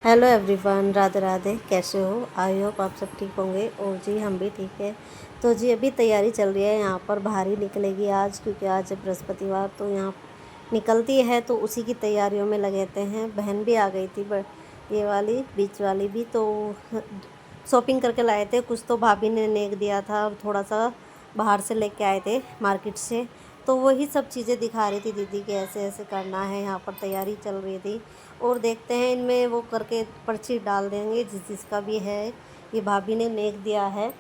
Hello everyone, Radhe Radhe. कैसे हो? I hope आप सब ठीक होंगे। और जी हम भी ठीक है। तो जी अभी तैयारी चल रही है यहाँ पर। बाहर ही निकलेगी आज, क्योंकि आज है बृहस्पतिवार, तो यहाँ निकलती है, तो उसी की तैयारियों में लगे थे हैं। बहन भी आ गई थी, बट ये वाली बीच वाली भी, तो शॉपिंग करके लाए थे। कुछ तो भाभी ने नेक दिया था, और थोड़ा सा बाहर से लेके आए थे मार्केट से, तो वही सब चीज़ें दिखा रही थी दीदी कि ऐसे ऐसे करना है। यहाँ पर तैयारी चल रही थी, और देखते हैं इनमें वो करके पर्ची डाल देंगे जिसका भी है। ये भाभी ने नेक दिया है,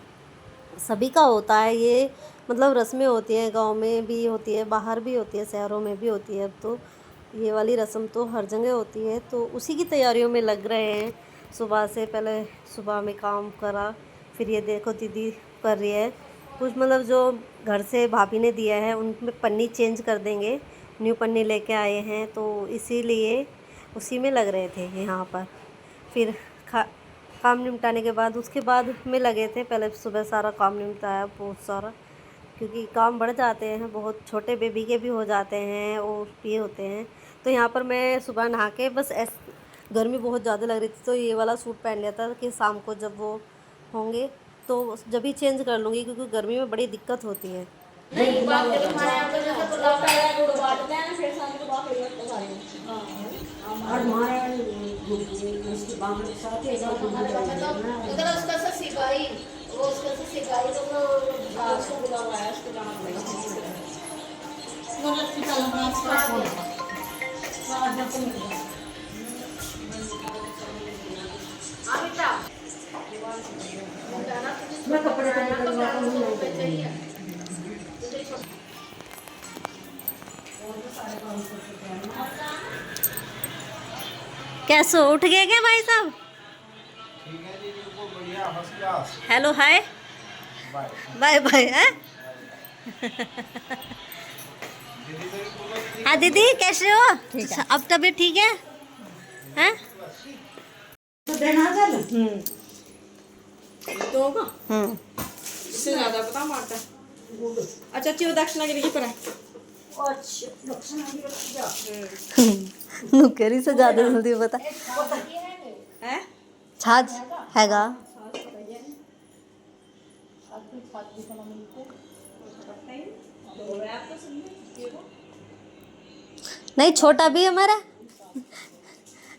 सभी का होता है ये, मतलब रस्में होती हैं, गांव में भी होती है, बाहर भी होती है, शहरों में भी होती है। अब तो ये वाली रस्म तो हर जगह होती है, तो उसी की तैयारियों में लग रहे हैं। सुबह से पहले सुबह में काम करा, फिर ये देखो दीदी कर रही है कुछ, मतलब जो घर से भाभी ने दिया है उनमें पन्नी चेंज कर देंगे। न्यू पन्नी लेके आए हैं, तो इसीलिए उसी में लग रहे थे यहाँ पर। फिर काम निपटाने के बाद उसके बाद में लगे थे। पहले सुबह सारा काम निपटाया, बहुत सारा, क्योंकि काम बढ़ जाते हैं बहुत। छोटे बेबी के भी हो जाते हैं और ये होते हैं। तो यहाँ पर मैं सुबह नहा के बस गर्मी बहुत ज़्यादा लग रही थी, तो ये वाला सूट पहन लिया था कि शाम को जब वो होंगे तो जब भी चेंज कर लूँगी, क्योंकि गर्मी में बड़ी दिक्कत होती है। नहीं बात के तुम्हारे यहाँ पे जैसे पुलाव का है, गुड़ बांटते हैं, फिर शाम को बाकी लोग तो खाएंगे। और हमारे उसकी बांगड़ के साथ ही सब उधर उसका से सिपाही, वो उसका से सिपाही तो उसको बुलावा है, उसको जाना पड़ेगा। मतलब पिता लंबा स्टार्ट हो गया। आज जब तुम आ बेटा मैं कपड़े चाहिए। कैसे उठ गए क्या भाई साहब? हेलो हाय बाय बाय है। हाँ दीदी कैसे हो? ठीक है। अब तबीयत ठीक है? हैं? इससे ज्यादा पता मारता। अच्छा अच्छी दक्षिणा गिरी पर है। नुकेरी से ज़्यादा जल्दी पता है? छाछ हैगा। नहीं छोटा भी हमारा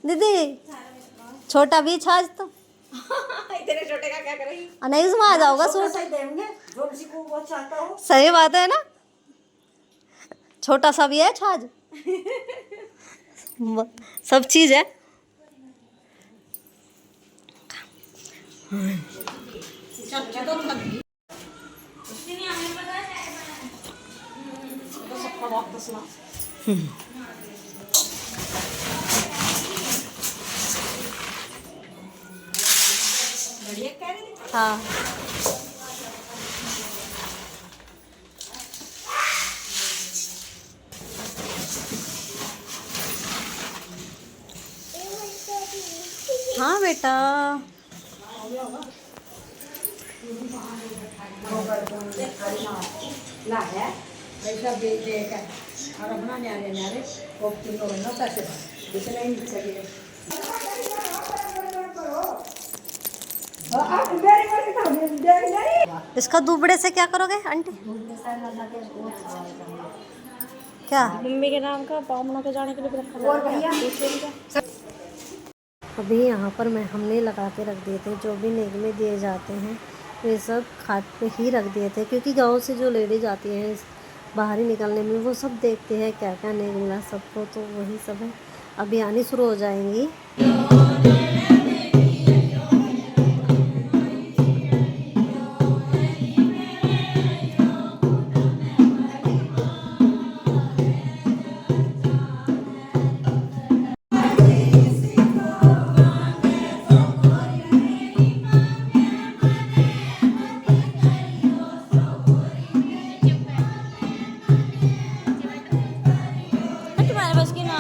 दीदी, छोटा भी छाछ तो इतने छोटे का क्या करेंगी? नहीं उसमें आ जाओगा सूट। सही बात है ना, छोटा सा भी है छाछ। सब चीज़ है। हाँ हाँ बेटा, ऐसा बेच देगा और अपना न्यारे न्यारे वो तीनों बनो पैसे इतना ही चाहिए। इसका दूबड़े से क्या करोगे आंटी? क्या मम्मी के नाम का पावना के जाने के लिए रखा और भैया अभी यहाँ पर मैं हमने लगा के रख दिए थे, जो भी नेक में दिए जाते हैं वे सब खाट पे ही रख दिए थे, क्योंकि गांव से जो लेडीज आती हैं बाहर ही निकलने में, वो सब देखते हैं क्या क्या नेक मिला सबको, तो वही सब है। अभी आनी शुरू हो जाएंगी। तुम्हारे बस की ना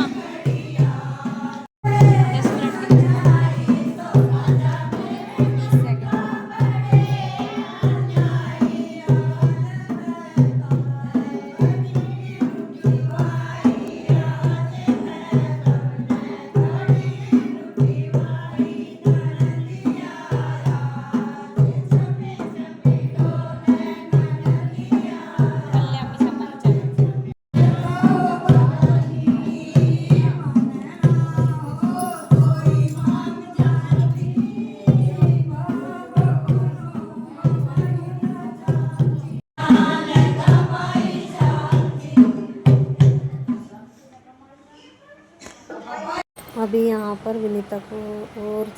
यहाँ पर विनीता को और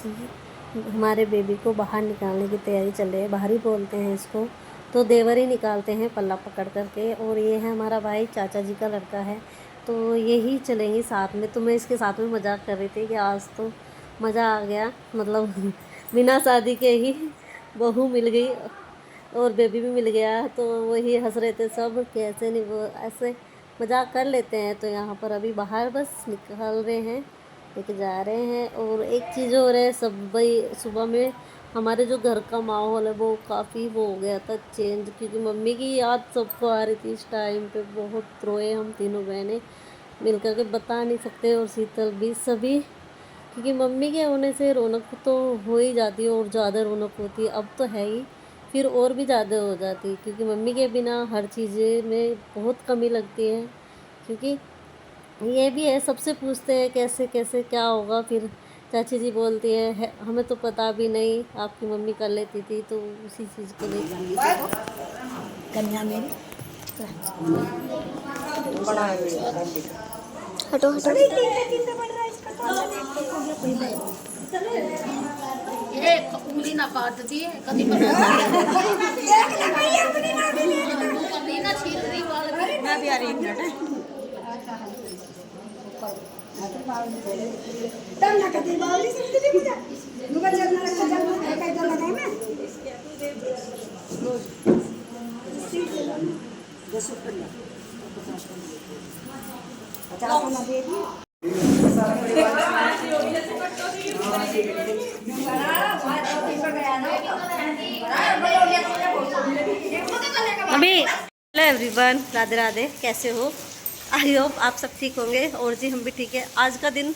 हमारे बेबी को बाहर निकालने की तैयारी चल रही है। बाहर ही बोलते हैं इसको, तो देवर ही निकालते हैं पल्ला पकड़ कर के। और ये है हमारा भाई, चाचा जी का लड़का है, तो यही चलेंगी साथ में। तो मैं इसके साथ में मजाक कर रही थी कि आज तो मज़ा आ गया, मतलब बिना शादी के ही बहू मिल गई और बेबी भी मिल गया। तो वही हंस रहे थे सब, कैसे नहीं वो ऐसे मजाक कर लेते हैं। तो यहाँ पर अभी बाहर बस निकल रहे हैं, लेके जा रहे हैं। और एक चीज़ हो रहा है, सब भाई सुबह में हमारे जो घर का माहौल है वो काफ़ी वो हो गया था चेंज, क्योंकि मम्मी की याद सबको आ रही थी इस टाइम पे। बहुत रोए हम तीनों बहनें मिलकर के, बता नहीं सकते, और शीतल भी सभी, क्योंकि मम्मी के होने से रौनक तो हो ही जाती है और ज़्यादा रौनक होती है। अब तो है ही, फिर और भी ज़्यादा हो जाती है, क्योंकि मम्मी के बिना हर चीज़ें में बहुत कमी लगती है। क्योंकि ये भी है, सबसे पूछते हैं कैसे कैसे क्या होगा, फिर चाची जी बोलती है हमें तो पता भी नहीं, आपकी मम्मी कर लेती थी। तो उसी चीज़ को लेकर कन्या मेरी हटो हटो। ये उंगली ना काट दी है कभी कभी ना छील रही वाला मैं भी आ रही हूँ तब ना कभी बावली से नहीं मुझे नुका चलना रखा चलना एक इधर लगाए मैं 10 रुपये 50 ना दे दी अभी हेलो एवरीवन, राधे राधे, कैसे हो? आई होप आप सब ठीक होंगे। और जी हम भी ठीक है। आज का दिन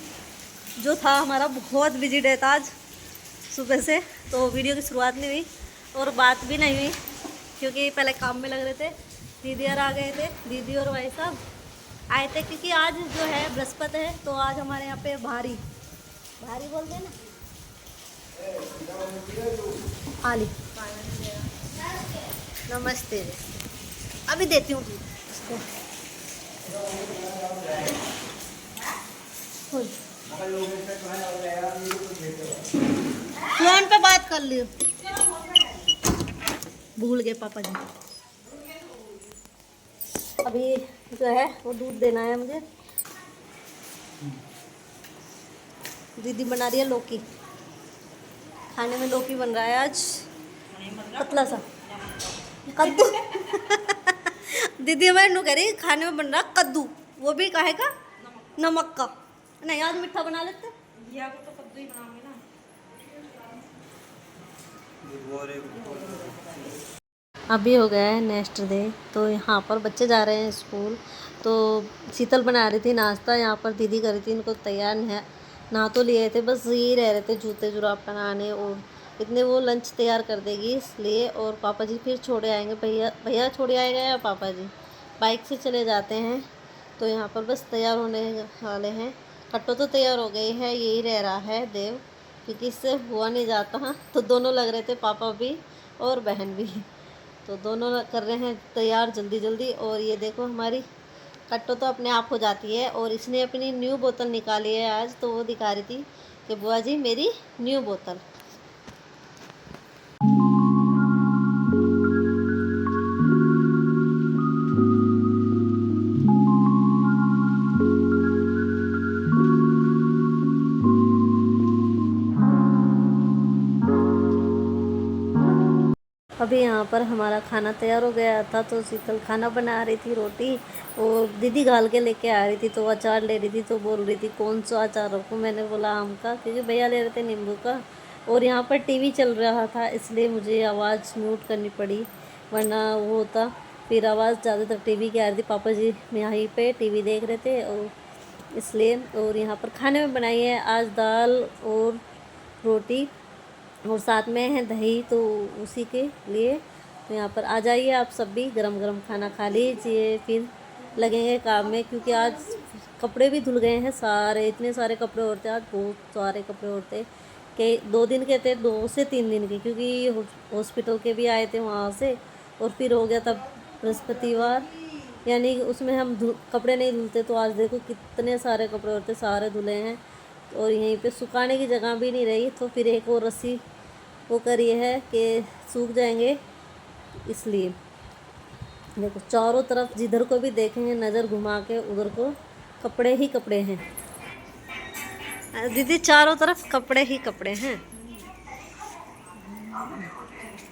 जो था हमारा बहुत बिजी डे था आज सुबह से, तो वीडियो की शुरुआत नहीं हुई और बात भी नहीं हुई, क्योंकि पहले काम में लग रहे थे। दीदी और आ गए थे, दीदी और भाई साहब आए थे, क्योंकि आज जो है बृहस्पति है, तो आज हमारे यहाँ पे भारी भारी बोलते हैं ना, आली। नमस्ते, अभी देती हूँ इसको। फोन पे बात कर लियो, भूल गए पापा जी। अभी जो है वो दूध देना है मुझे। दीदी बना रही है लौकी, खाने में लौकी बन रहा है आज, पतला सा कद्दू। दीदी हमारे नु कह रही खाने में बन रहा कद्दू, वो भी काहे का, नमक का। नहीं आज मीठा बना लेते, या तो कद्दू ही बनाऊंगी ना। अभी हो गया है नेक्स्ट डे, तो यहाँ पर बच्चे जा रहे हैं स्कूल। तो शीतल बना रही थी नाश्ता, यहाँ पर दीदी कर रही थी इनको तैयार नहा तो लिए थे, बस यही रह रहे थे जूते जुराब पहनाने, और इतने वो लंच तैयार कर देगी इसलिए। और पापा जी फिर छोड़े आएंगे, भैया छोड़े आएगा या पापा जी बाइक से चले जाते हैं। तो यहाँ पर बस तैयार होने वाले हैं। कट्टो तो तैयार हो गई है, यही रह रहा है देव, क्योंकि इससे हुआ नहीं जाता। तो दोनों लग रहे थे, पापा भी और बहन भी, तो दोनों कर रहे हैं तैयार जल्दी जल्दी। और ये देखो हमारी कट्टो तो अपने आप हो जाती है, और इसने अपनी न्यू बोतल निकाली है आज, तो वो दिखा रही थी कि बुआ जी मेरी न्यू बोतल। अभी यहाँ पर हमारा खाना तैयार हो गया था, तो शीतल खाना बना रही थी, रोटी, और दीदी घाल के लेके आ रही थी, तो अचार ले रही थी। तो बोल रही थी कौन सा अचार रखूँ, मैंने बोला आम का, क्योंकि भैया ले रहे थे नींबू का। और यहाँ पर टीवी चल रहा था, इसलिए मुझे आवाज़ म्यूट करनी पड़ी, वरना वो होता फिर आवाज़ ज़्यादातर टीवी की आ रही थी। पापा जी यहीं पे टीवी देख रहे थे, और इसलिए। और यहाँ पर खाने में बनाई है आज दाल और रोटी, और साथ में है दही, तो उसी के लिए। तो यहाँ पर आ जाइए आप सब भी, गरम गरम खाना खा लीजिए, फिर लगेंगे काम में, क्योंकि आज कपड़े भी धुल गए हैं सारे, इतने सारे कपड़े होते आज, बहुत सारे कपड़े होते के 2 दिन के थे, 2 से 3 दिन के, क्योंकि हॉस्पिटल के भी आए थे वहाँ से। और फिर हो गया तब बृहस्पतिवार, यानी उसमें हम कपड़े नहीं धुलते, तो आज देखो कितने सारे कपड़े होते, सारे धुले हैं। और यहीं पे सुखाने की जगह भी नहीं रही, तो फिर एक और रस्सी वो करी है कि सूख जाएंगे, इसलिए देखो चारों तरफ जिधर को भी देखेंगे नज़र घुमा के उधर को कपड़े ही कपड़े हैं दीदी, चारों तरफ कपड़े ही कपड़े हैं।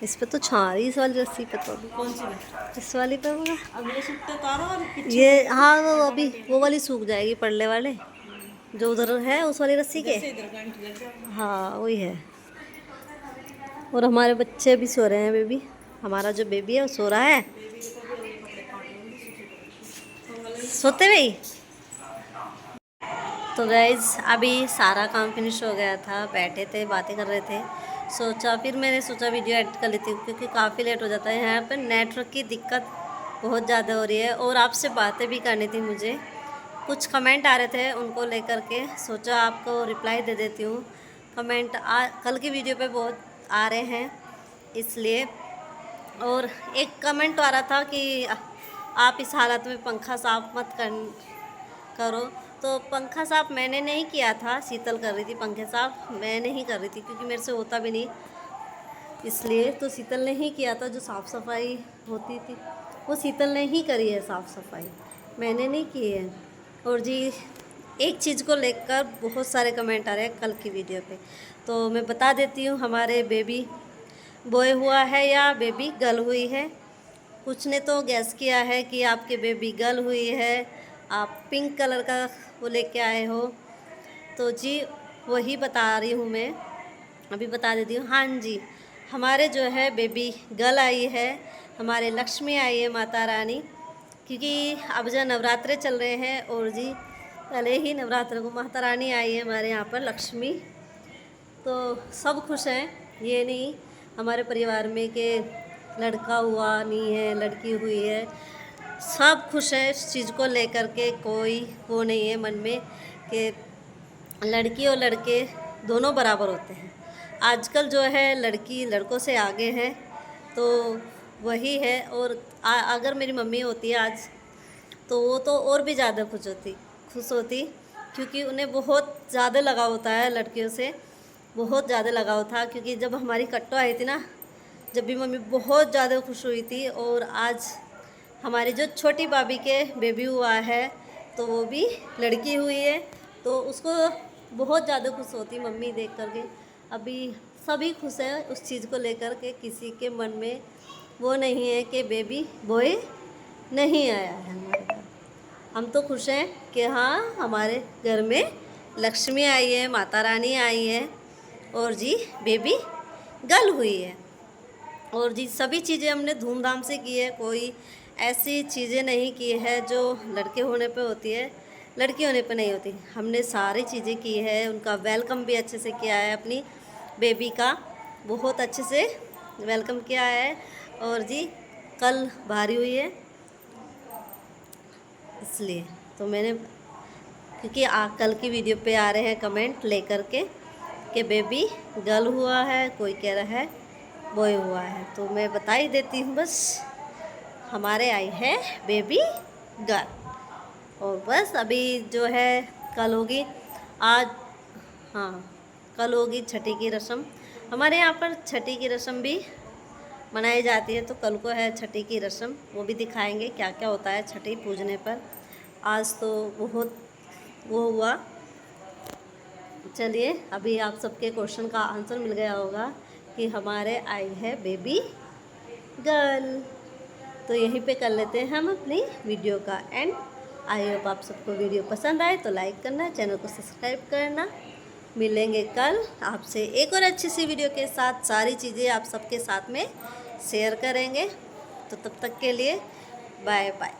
इस पे तो छा रही, इस वाली रस्सी पे तो कौन सी इस वाली पे होगा अगले सूखते उतारो और ये। हाँ वो अभी वो वाली सूख जाएगी, पड़ले वाले जो उधर है उस वाली रस्सी के। इधर गांठ लग जाए। हाँ वही है। और हमारे बच्चे भी सो रहे हैं, बेबी हमारा जो बेबी है वो सो रहा है, सोते भाई। तो गाइज अभी सारा काम फिनिश हो गया था, बैठे थे बातें कर रहे थे, फिर मैंने सोचा वीडियो एडिट कर लेती हूँ क्योंकि काफ़ी लेट हो जाता है। यहाँ पर नेटवर्क की दिक्कत बहुत ज़्यादा हो रही है और आपसे बातें भी करनी थी मुझे। कुछ कमेंट आ रहे थे उनको लेकर के सोचा आपको रिप्लाई दे देती हूँ। कमेंट कल की वीडियो पे बहुत आ रहे हैं इसलिए। और एक कमेंट आ रहा था कि आप इस हालत में पंखा साफ मत करो, तो पंखा साफ़ मैंने नहीं किया था, शीतल कर रही थी पंखे साफ़, मैं नहीं कर रही थी क्योंकि मेरे से होता भी नहीं, इसलिए तो शीतल ने ही किया था। जो साफ़ सफाई होती थी वो शीतल ने ही करी है, साफ़ सफाई मैंने नहीं की है। और जी एक चीज़ को लेकर बहुत सारे कमेंट आ रहे हैं कल की वीडियो पे, तो मैं बता देती हूँ, हमारे बेबी बॉय हुआ है या बेबी गर्ल हुई है। कुछ ने तो गैस किया है कि आपके बेबी गर्ल हुई है, आप पिंक कलर का वो लेके आए हो, तो जी वही बता रही हूँ मैं, अभी बता देती हूँ। हाँ जी, हमारे जो है बेबी गर्ल आई है, हमारे लक्ष्मी आई है माता रानी, क्योंकि अब जो नवरात्रे चल रहे हैं और जी पहले ही नवरात्र को माता रानी आई है हमारे यहाँ पर लक्ष्मी, तो सब खुश हैं। ये नहीं हमारे परिवार में कि लड़का हुआ नहीं है लड़की हुई है, सब खुश हैं इस चीज़ को लेकर के, कोई वो नहीं है मन में कि लड़की और लड़के दोनों बराबर होते हैं। आजकल जो है लड़की लड़कों से आगे है, तो वही है। और अगर मेरी मम्मी होती आज तो वो तो और भी ज़्यादा खुश होती क्योंकि उन्हें बहुत ज़्यादा लगाव होता है लड़कियों से, बहुत ज़्यादा लगाव था। क्योंकि जब हमारी कट्टो आई थी ना, जब भी मम्मी बहुत ज़्यादा खुश हुई थी। और आज हमारी जो छोटी भाभी के बेबी हुआ है तो वो भी लड़की हुई है, तो उसको बहुत ज़्यादा खुश होती मम्मी देख करके। अभी सभी खुश हैं उस चीज़ को लेकर के, किसी के मन में वो नहीं है कि बेबी बॉय नहीं आया है हमारे घर। हम तो खुश हैं कि हाँ हमारे घर में लक्ष्मी आई है, माता रानी आई है और जी बेबी गर्ल हुई है। और जी सभी चीज़ें हमने धूमधाम से की है, कोई ऐसी चीज़ें नहीं की है जो लड़के होने पे होती है लड़की होने पे नहीं होती। हमने सारी चीज़ें की है, उनका वेलकम भी अच्छे से किया है, अपनी बेबी का बहुत अच्छे से वेलकम किया है। और जी कल भारी हुई है इसलिए तो मैंने, क्योंकि कल की वीडियो पे आ रहे हैं कमेंट लेकर के कि बेबी गर्ल हुआ है, कोई कह रहा है बॉय हुआ है, तो मैं बता ही देती हूँ बस हमारे आई है बेबी गर्ल। और बस अभी जो है कल होगी, आज हाँ कल होगी छठी की रस्म। हमारे यहाँ पर छठी की रस्म भी मनाई जाती है, तो कल को है छठी की रस्म, वो भी दिखाएंगे क्या क्या होता है छठी पूजने पर। आज तो बहुत वो हुआ। चलिए अभी आप सबके क्वेश्चन का आंसर मिल गया होगा कि हमारे आई है बेबी गर्ल। तो यहीं पे कर लेते हैं हम अपनी वीडियो का एंड। आई होप आप सबको वीडियो पसंद आए तो लाइक करना, चैनल को सब्सक्राइब करना। मिलेंगे कल आपसे एक और अच्छी सी वीडियो के साथ, सारी चीज़ें आप सबके साथ में शेयर करेंगे। तो तब तक के लिए बाय बाय।